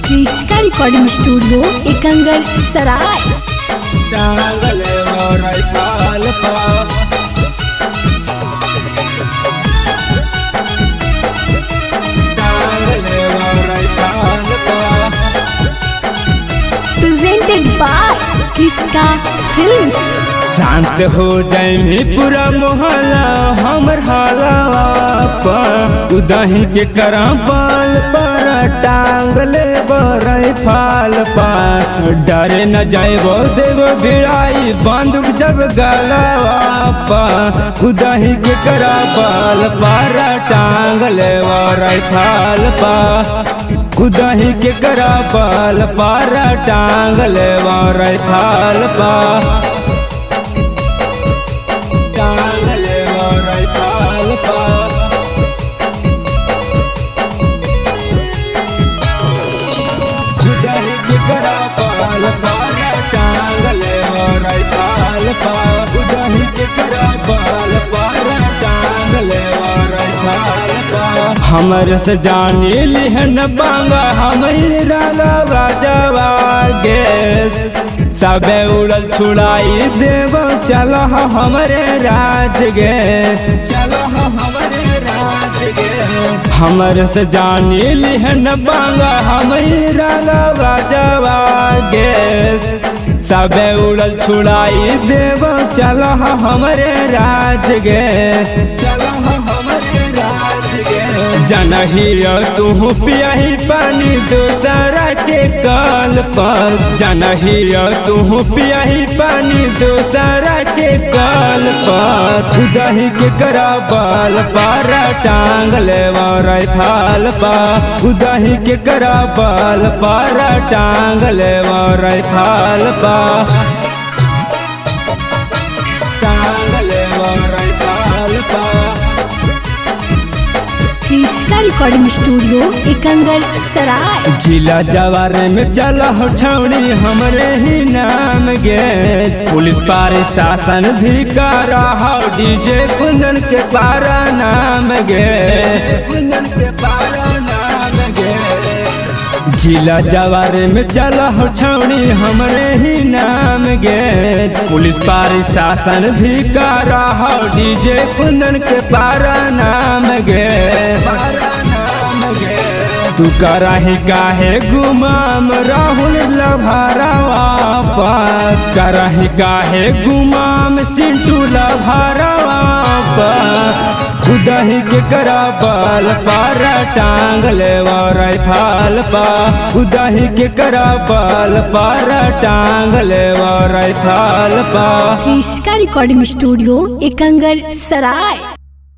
क्रिस्का recording studio Ekangar सराय। टांगले मोर फाल पा टांगले मोर फाल पा प्रेजेंटेड बाय क्रिस्का फिल्म्स। शांत हो जाए पूरा मोहल्ला हमर हालावा पर उदही के करा बाल पर टांगले बरई फाल पर डरे न जाइबो देवो भिड़ाई बंदूक जब गलावा पर उदही के करा बाल पर टांगले बरई फाल पर उदही के करा बाल पर टांगले बरई फाल पर टांगले बरई फाल पर उदही के करा बाल पर टांगले बरई फाल पर उदही के करा बाल पर टांगले बरई फाल पर हमर से जानी लिहन बांगा हमें रागा जवागे सबे उड़ल छुड़ाई देव चल हमरे राज गे चल हमरे राज गे हमर से जानी लिहन बांगा हमें रागा जवागे सबे उड़ल छुड़ाई देव चल हमरे राज गे चल हमरे राज गे जनहिया तू पियाही पानी दूसरा के काल पर जनहिया तू पियाही पानी दूसरा के काल पर उदही के करा बाल पर टांगले बरई फाल पर उदही के करा बाल पर टांगले बरई फाल पर टांगले बरई फाल पर क्रिस्का रिकॉर्डिंग स्टूडियो एकंगर सराय। जिला जवार में चला हो छौड़ी हमरे ही नाम गे पुलिस पार शासन भी कर रहा डीजे कुंदन के पारा नाम गे कुंदन के पारा नाम गे जिला जवार में चला हो छौड़ी हमरे ही नाम गे पुलिस पार शासन भी कर रहा डीजे कुंदन के पारा नाम गे तू कराही काहे गुमाम राहुल लभारावा कराही काहे गुमाम सिंटू लभारावा उदही के करा बाल पर टांगले बरई फाल पर उदही के करा बाल पर टांगले बरई फाल पर क्रिस्का रिकॉर्डिंग स्टूडियो एकंगर सराय।